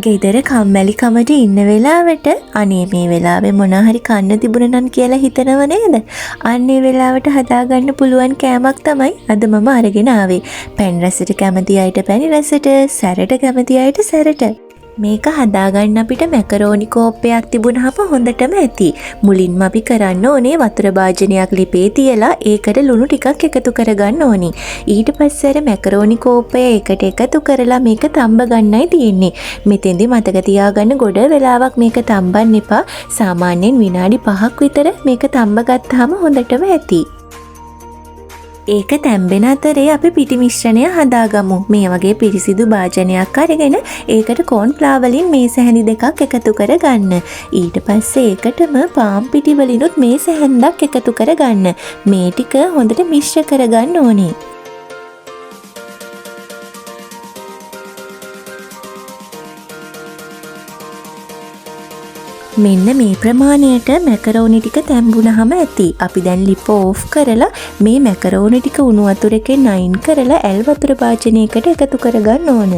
ගෙදර කම්මැලි කමට ඉන්න වෙලාවට අනේ මේ වෙලාවේ මොනවා හරි කන්න තිබුණා නම් කියලා හිතනව නේද? අන්න ඒ වෙලාවට හදාගන්න පුළුවන් කෑමක් තමයි අද මම අරගෙන ආවේ. පැන් රසට කැමති අයට පැණි රසට, සැරට කැමති අයට සැරට. මේක හදාගන්න අපිට මැකරෝනි කෝප්පයක් තිබුණාම හොඳටම ඇති. මුලින්ම අපි කරන්න ඕනේ වතුර භාජනයක් ලිපේ තියලා ඒකට ලුණු ටිකක් එකතු කරගන්න ඕනි. ඊට පස්සේ අර මැකරෝනි කෝප්පය එකට එකතු කරලා මේක තම්බ ගන්නයි තියෙන්නේ. මෙතෙන්දි මතක තියාගන්න ගොඩ වෙලාවක් මේක තම්බන්න එපා. සාමාන්‍යයෙන් විනාඩි 5ක් විතර මේක තම්බ ගත්තාම හොඳටම ඇති. ඒක තැම්බෙන අතරේ අපි පිටි මිශ්‍රණය හදාගමු. මේ වගේ පිරිසිදු භාජනයක් අරගෙන ඒකට කෝන් ෆ්ලාවර් වලින් මේස හැඳි දෙකක් එකතු කරගන්න. ඊට පස්සේ ඒකටම පාන් පිටි වලිනුත් මේස හැන්දක් එකතු කරගන්න. මේ ටික හොඳට මිශ්‍ර කරගන්න ඕනේ. මෙන්න මේ ප්‍රමාණයට මැකරෝනි ටික තැම්බුනහම ඇති. අපි දැන් ලිප ඕෆ් කරලා මේ මැකරෝනි ටික උණු වතුර එකෙන් අයින් කරලා ඇල් වතුර භාජනයකට එකතු කරගන්න ඕන.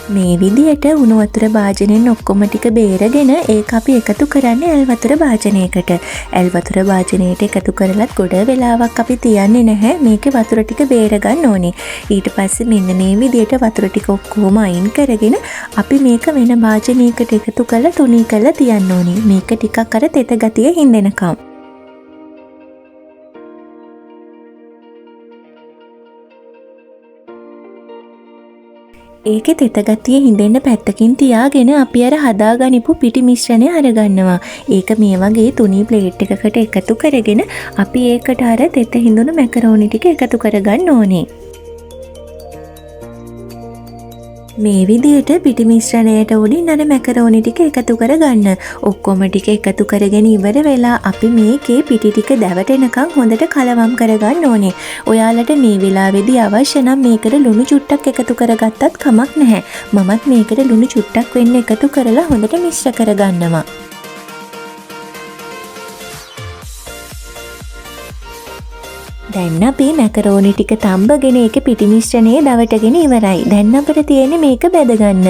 මේ විදියට උණු වතුර භාජනෙන් ඔක්කොම ටික බේරගෙන ඒක අපි එකතු කරන්නේ ඇල් වතුර භාජනයකට. ඇල් වතුර භාජනයට එකතු කරලත් ගොඩ වෙලාවක් අපි තියන්නේ නැහැ. මේකේ වතුර ටික බේර ගන්න ඕනේ. ඊට පස්සේ මෙන්න මේ විදියට වතුර ටික ඔක්කොම අයින් කරගෙන අපි මේක වෙන භාජනයකට එකතු කරලා තුනී කරලා තියන්න ඕනේ. මේක ටිකක් අර තෙත ගතිය හින්දෙනකම්. ඒකේ තෙත ගතිය හිඳෙන්න පැත්තකින් තියාගෙන අපි අර හදාගනිපු පිටි මිශ්‍රණය අරගන්නවා. ඒක මේ වගේ තුනී ප්ලේට් එකකට එකතු කරගෙන අපි ඒකට අර තෙත හිඳුණු මැකරෝනි ටික එකතු කරගන්න ඕනේ. මේ විදියට පිටි මිශ්‍රණයට උඩින් අර මැකරෝනි ටික එකතු කරගන්න. ඔක්කොම ටික එකතු කරගෙන ඉවර වෙලා අපි මේකේ පිටි ටික දැවටෙනකන් හොඳට කලවම් කරගන්න ඕනේ. ඔයාලට මේ වෙලාවේදී අවශ්‍ය නම් මේකට ලුණු චුට්ටක් එකතු කරගත්තත් කමක් නැහැ. මමත් මේකට ලුණු චුට්ටක් වෙන්න එකතු කරලා හොඳට මිශ්‍ර කරගන්නවා. දැන් අපි මැකරෝනි ටික තම්බගෙන ඒකේ පිටි මිශ්‍රණය දවටගෙන ඉවරයි. දැන් අපිට තියෙන්නේ මේක බෙදගන්න.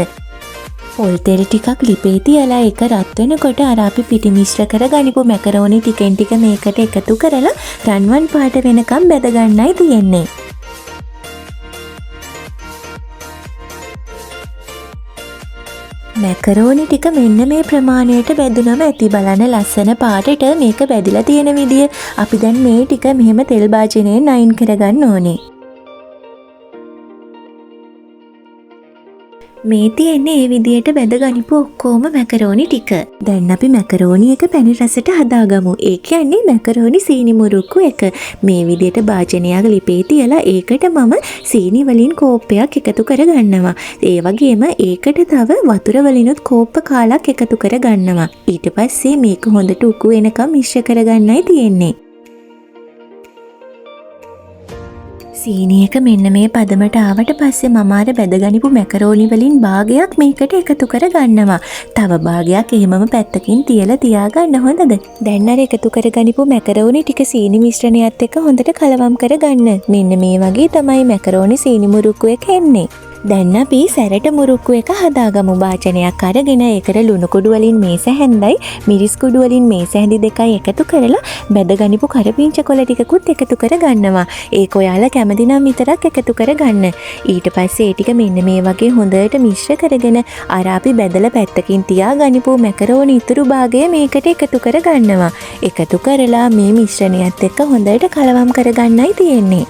පොල් තෙල් ටිකක් ලිපේ තියලා ඒක රත් වෙනකොට අර අපි පිටි මිශ්‍ර කරගනිපු මැකරෝනි ටිකෙන් ටික මේකට එකතු කරලා රන්වන් පාට වෙනකම් බෙද ගන්නයි තියෙන්නේ. මැකරෝනි ටික මෙන්න මේ ප්‍රමාණයට බෙදුනම ඇති. බලන්න ලස්සන පාටට මේක බෙදිලා තියෙන විදිය. අපි දැන් මේ ටික මෙහෙම තෙල් භාජනයෙන් අයින් කරගන්න ඕනේ. මේ තියෙන්නේ ඒ විදියට බෙදගනිපු ඔක්කොම මැකරෝනි ටික. දැන් අපි මැකරෝනි එක පැණි රසට හදාගමු. ඒ කියන්නේ මැකරෝනි සීනි මුරුක්කු එක. මේ විදියට භාජනයක් ලිපේ තියලා ඒකට මම සීනි වලින් කෝප්පයක් එකතු කරගන්නවා. ඒ වගේම ඒකට තව වතුර වලිනුත් කෝප්ප කාලක් එකතු කරගන්නවා. ඊට පස්සේ මේක හොඳට උකු වෙනකම් මිශ්‍ර කරගන්නයි තියෙන්නේ. සීනි එක මෙන්න මේ පදමට ආවට පස්සේ මම අර බෙදගනිපු මැකරෝනි වලින් භාගයක් මේකට එකතු කරගන්නවා. තව භාගයක් එහෙමම පැත්තකින් තියලා තියාගන්න හොඳද? දැන් අර එකතු කරගනිපු මැකරෝනි ටික සීනි මිශ්‍රණයත් එක්ක හොඳට කලවම් කරගන්න. මෙන්න මේ වගේ තමයි මැකරෝනි සීනි මුරුක්කු එක එන්නේ. දැන් අපි සැරට මුරුක්කු එක හදාගමු. භාජනයක් අරගෙන ඒකට ලුණු කුඩු වලින් මේස හැන්දයි මිරිස් කුඩු වලින් මේස හැඳි දෙකයි එකතු කරලා බෙදගනිපු කරපිංචා කොළ ටිකකුත් එකතු කරගන්නවා. ඒක ඔයාලා කැමති නම් විතරක් එකතු කරගන්න. ඊට පස්සේ ඒ ටික මෙන්න මේ වගේ හොඳට මිශ්‍ර කරගෙන අර අපි බෙදලා පැත්තකින් තියාගනිපු මැකරෝනි ඉතුරු භාගය මේකට එකතු කරගන්නවා. එකතු කරලා මේ මිශ්‍රණයත් එක්ක හොඳට කලවම් කරගන්නයි තියෙන්නේ.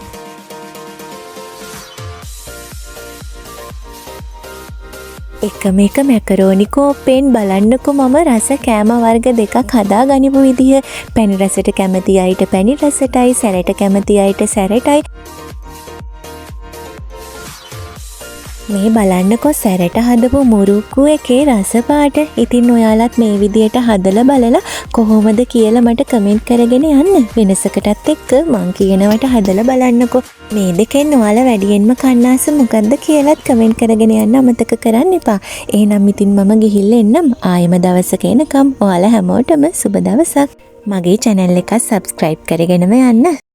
එකම එක මැකරෝනි කෝප්පෙන් බලන්නකො මම රස කෑම වර්ග දෙකක් හදාගනිපු විදිහ. පැණි රසට කැමති අයට පැණි රසටයි, සැරට කැමති අයට සැරටයි. මේ බලන්නකො සැරට හදපු මුරුක්කු එකේ රස පාට. ඉතින් ඔයාලත් මේ විදියට හදලා බලලා කොහොමද කියලා මට කමෙන්ට් කරගෙන යන්න. වෙනසකටත් එක්ක මං කියනවට හදලා බලන්නකො. මේ දෙකෙන් ඔයාලා වැඩියෙන්ම කන්නාස මොකද්ද කියලාත් කමෙන්ට් කරගෙන යන්න අමතක කරන්න එපා. එහෙනම් ඉතින් මම ගිහිල්ලා එන්නම්. ආයෙම දවසක එනකම් ඔයාලා හැමෝටම සුබ දවසක්. මගේ channel එක subscribe කරගෙනම යන්න.